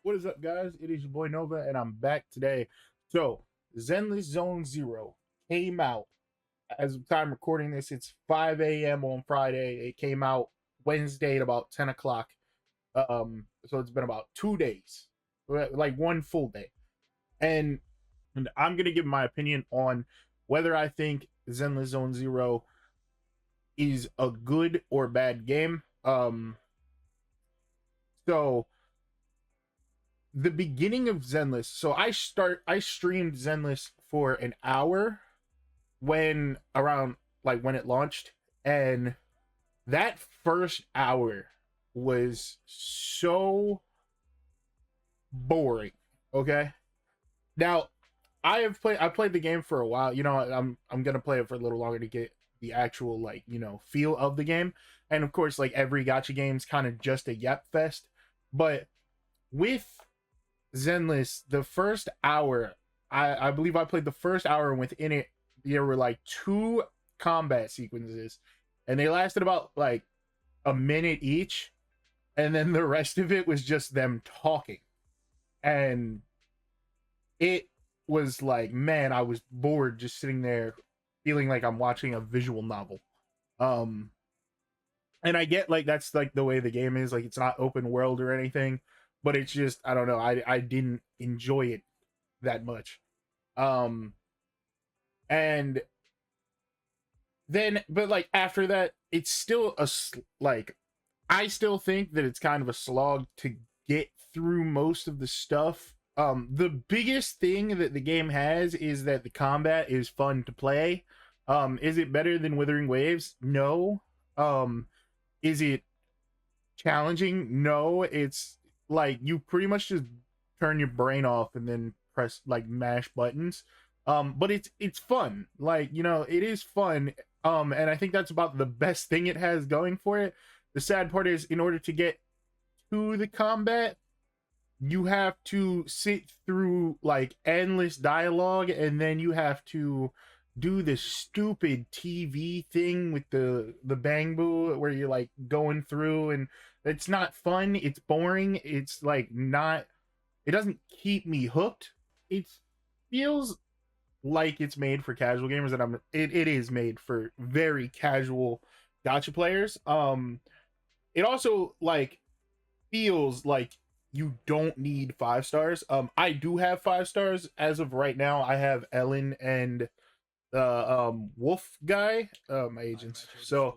What is up, guys? It is your boy Nova, and I'm back today. So, Zenless Zone Zero came out. As of time recording this, it's 5 a.m. on Friday. It came out Wednesday at about 10 o'clock. So it's been about 2 days, like one full day. And, and I'm gonna give my opinion on whether I think Zenless Zone Zero is a good or bad game. So the beginning of Zenless. So I streamed Zenless for an hour when around like when it launched, and that first hour was so boring. Okay. Now I played the game for a while. I'm gonna play it for a little longer to get the actual feel of the game. And of course, like every gacha game's kind of just a yep fest. But with Zenless, the first hour, I believe I played the first hour, and within it, there were like two combat sequences, and they lasted about like a minute each, and then the rest of it was just them talking. And it was like, man, I was bored just sitting there feeling like I'm watching a visual novel. Um, and I get like that's like the way the game is, like it's not open world or anything, but it's just I don't know, I didn't enjoy it that much. um and then but like after that, it's still like I still think that it's kind of a slog to get through most of the stuff. The biggest thing that the game has is that the combat is fun to play. Is it better than Withering Waves? No. Is it challenging? No. It's like you pretty much just turn your brain off and then press like mash buttons. But it's fun. Like, it is fun. And I think that's about the best thing it has going for it. The sad part is, in order to get to the combat, you have to sit through like endless dialogue, and then you have to do this stupid TV thing with the bang boo where you're like going through, and it's not fun, it's boring, it's like not, it doesn't keep me hooked. It feels like it's made for casual gamers, and it is made for very casual gacha players. It also like feels like you don't need 5 stars. I do have 5 stars as of right now. I have Ellen and the wolf guy, my agents. So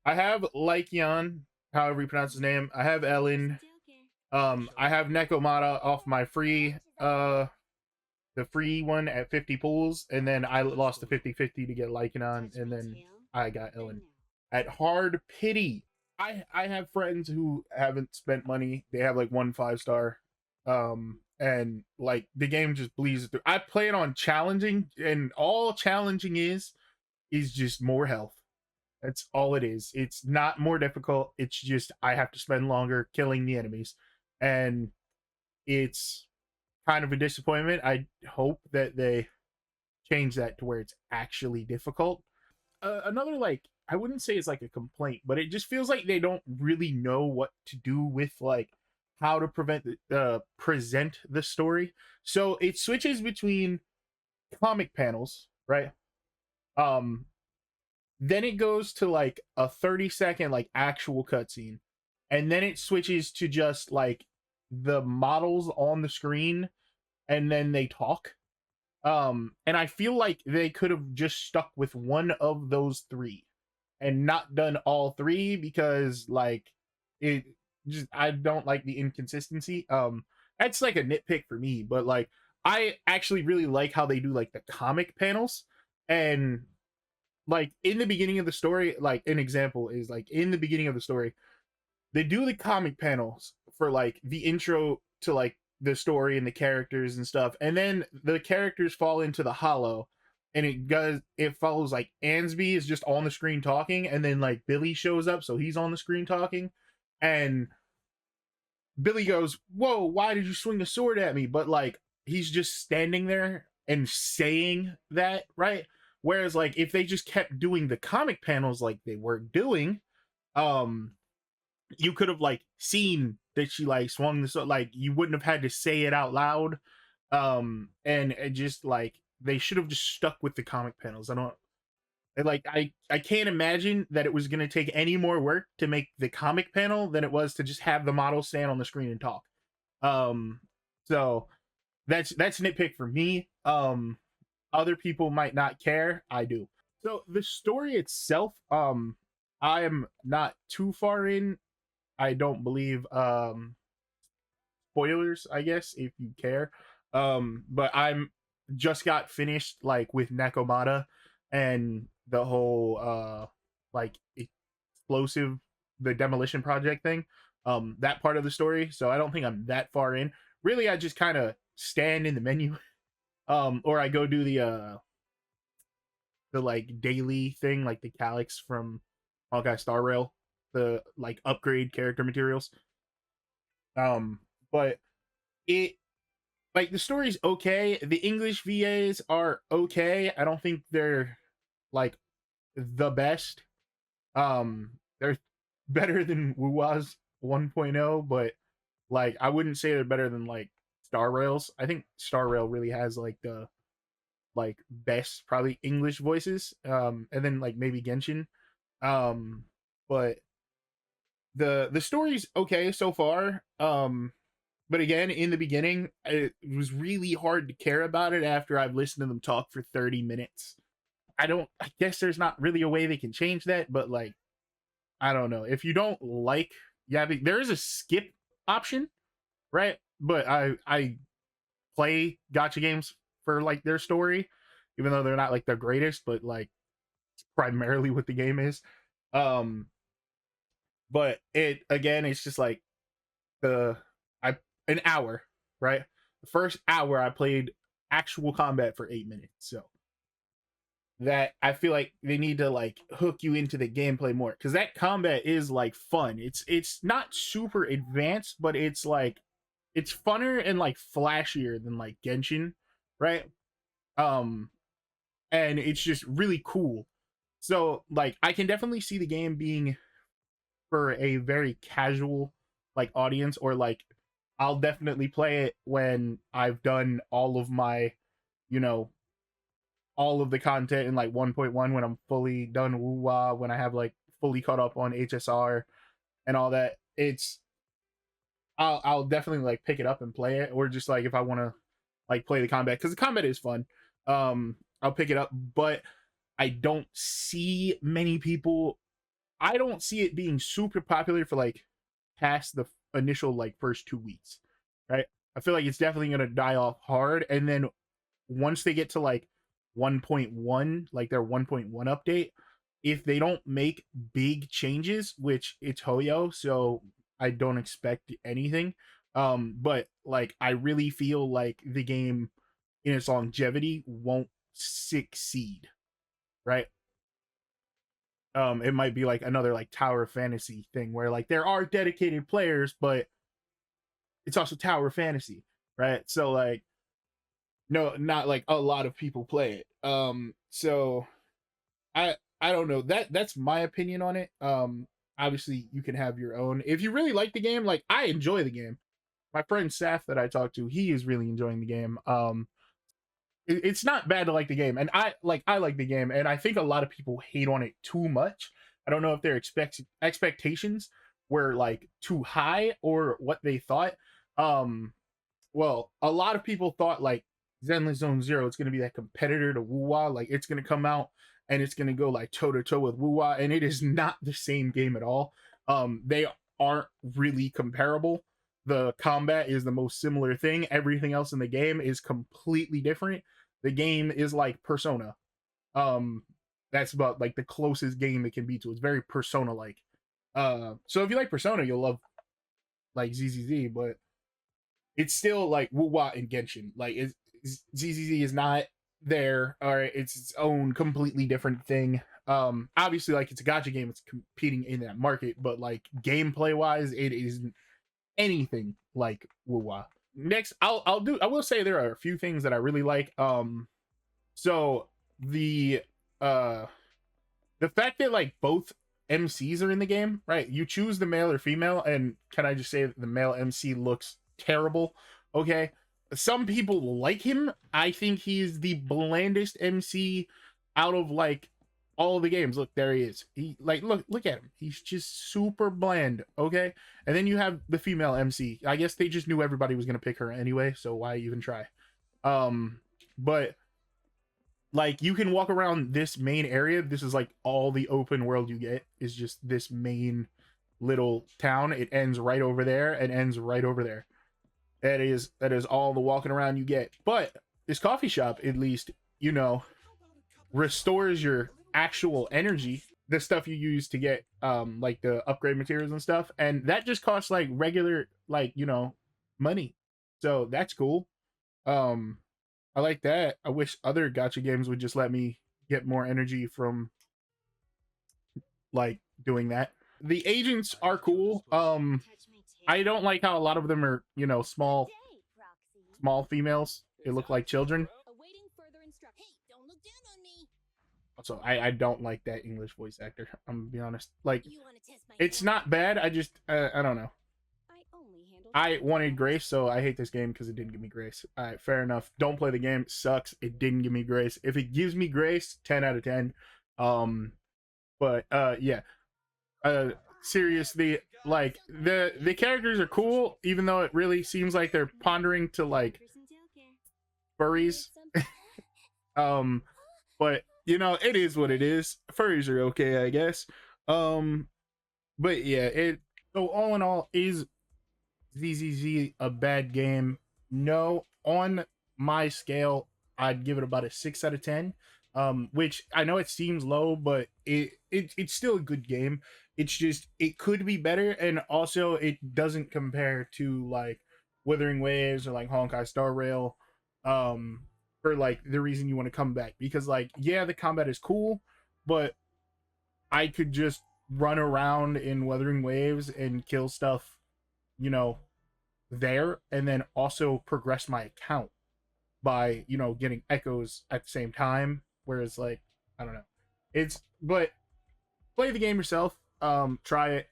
I have Lycion, however you pronounce his name. I have Ellen. I have Nekomata off my free the free one at 50 pools, and then I lost the 50-50 to get Lycaon, and then I got Ellen. At hard pity, I have friends who haven't spent money. They have like 1 5-star, and like the game just bleeds through. I play it on challenging, and all challenging is just more health. That's all it is. It's not more difficult. It's just I have to spend longer killing the enemies, and it's kind of a disappointment. I hope that they change that to where it's actually difficult. Another, like, I wouldn't say it's like a complaint, but it just feels like they don't really know what to do with like how to present the story. So it switches between comic panels, right? Um, then it goes to like a 30-second like actual cutscene, and then it switches to just like the models on the screen, and then they talk. And I feel like they could have just stuck with one of those three and not done all three, because like it just, I don't like the inconsistency. That's like a nitpick for me, but like I actually really like how they do like the comic panels. And like in the beginning of the story, like an example is like in the beginning of the story, they do the comic panels for like the intro to like the story and the characters and stuff, and then the characters fall into the hollow, and it follows like Ansby is just on the screen talking, and then like Billy shows up, so he's on the screen talking, and Billy goes, "Whoa, why did you swing the sword at me?" But like he's just standing there and saying that, right? Whereas like if they just kept doing the comic panels like they were doing, um you could have like seen that she like swung the sword. Like you wouldn't have had to say it out loud. And it just like they should have just stuck with the comic panels. I don't like I can't imagine that it was going to take any more work to make the comic panel than it was to just have the model stand on the screen and talk. Um, so that's nitpick for me. Other people might not care. I do. So the story itself, I am not too far in. I don't believe spoilers, I guess, if you care. But I'm just got finished like with Nakomata and the whole like explosive the demolition project thing. That part of the story. So I don't think I'm that far in. Really, I just kind of stand in the menu. Or I go do the like daily thing, like the Calyx from Honkai Star Rail, the like upgrade character materials. But it like the story's okay. The English VAs are okay. I don't think they're like the best. They're better than Wuwa's 1.0, but like I wouldn't say they're better than like Star Rails. I think Star Rail really has like the like best probably English voices. And then like maybe Genshin. But the story's okay so far. But again, in the beginning, it was really hard to care about it after I've listened to them talk for 30 minutes. I guess there's not really a way they can change that, but like, I don't know. If you don't like, yeah, there is a skip option, right? But I play gotcha games for like their story, even though they're not like the greatest, but like primarily what the game is. But it again, it's just like an hour, right? The first hour I played actual combat for 8 minutes. So that I feel like they need to like hook you into the gameplay more because that combat is like fun. It's not super advanced, but it's like it's funner and like flashier than like Genshin, right? Um, and it's just really cool. So like I can definitely see the game being for a very casual like audience, or like I'll definitely play it when I've done all of my, you know, all of the content in like 1.1, when I'm fully done Woo-Wah, when I have like fully caught up on HSR and all that. I'll definitely like pick it up and play it, or just like if I want to like play the combat, because the combat is fun. I'll pick it up, but I don't see many people. I don't see it being super popular for like past the initial like first 2 weeks, right? I feel like it's definitely gonna die off hard, and then once they get to like 1.1, like their 1.1 update, if they don't make big changes, which it's Hoyo, so I don't expect anything. But like I really feel like the game in its longevity won't succeed, right? It might be like another like Tower Fantasy thing where like there are dedicated players, but it's also Tower Fantasy, right? So like no, not like a lot of people play it. So I don't know. That's my opinion on it. Obviously you can have your own. If you really like the game, like I enjoy the game. My friend Saf that I talked to, he is really enjoying the game. It's not bad to like the game, and I like the game, and I think a lot of people hate on it too much. I don't know if their expectations were like too high or what they thought. Well, a lot of people thought like Zenless Zone Zero, it's gonna be that competitor to Woo-Wah, like it's gonna come out and it's gonna go like toe to toe with Woo-Wah, and it is not the same game at all. They aren't really comparable. The combat is the most similar thing. Everything else in the game is completely different. The game is like Persona. Um, that's about like the closest game it can be to. It's very Persona like. So if you like Persona, you'll love like ZZZ, but it's still like Woo-Wah and Genshin. Like ZZZ is not there, or it's its own completely different thing. Obviously like it's a gacha game, it's competing in that market, but like gameplay wise, it isn't anything like Woo-Wah. Next, I will say there are a few things that I really like. So the uh the fact that like both MCs are in the game, right? You choose the male or female, and can I just say that the male MC looks terrible? Okay, some people like him. I think he's the blandest MC out of like all the games. Look, there he is. He like look at him. He's just super bland. Okay, and then you have the female MC. I guess they just knew everybody was gonna pick her anyway, so why even try? But like you can walk around this main area. This is like all the open world you get is just this main little town. It ends right over there and ends right over there. That is all the walking around you get. But this coffee shop, at least, you know, restores your actual energy, the stuff you use to get like the upgrade materials and stuff, and that just costs like regular, like, you know, money. So that's cool. I like that. I wish other gacha games would just let me get more energy from like doing that. The agents are cool. I don't like how a lot of them are, you know, small females. They look like children. Also, I don't like that English voice actor. I'm gonna be honest. Like, it's not bad. I just I don't know. I wanted grace, so I hate this game because it didn't give me grace. All right, fair enough. Don't play the game. It sucks. It didn't give me grace. If it gives me grace, 10 out of 10. But yeah. Seriously, like the characters are cool, even though it really seems like they're pondering to like furries. But you know, it is what it is. Furries are okay, I guess. But yeah, so all in all, is ZZZ a bad game? No. On my scale, I'd give it about a 6 out of 10. Which I know it seems low, but it's still a good game. It's just it could be better, and also it doesn't compare to like Wuthering Waves or like Honkai Star Rail, for like the reason you want to come back, because like, yeah, the combat is cool, but I could just run around in Wuthering Waves and kill stuff, you know, there, and then also progress my account by, you know, getting echoes at the same time. Whereas like, I don't know, but play the game yourself. Try it.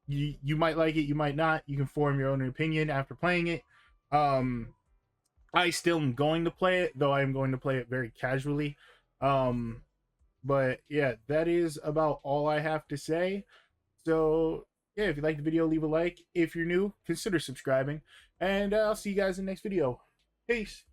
You might like it, you might not. You can form your own opinion after playing it. I still am going to play it, though I am going to play it very casually. But yeah, that is about all I have to say. So yeah, if you like the video, leave a like. If you're new, consider subscribing, and I'll see you guys in the next video. Peace.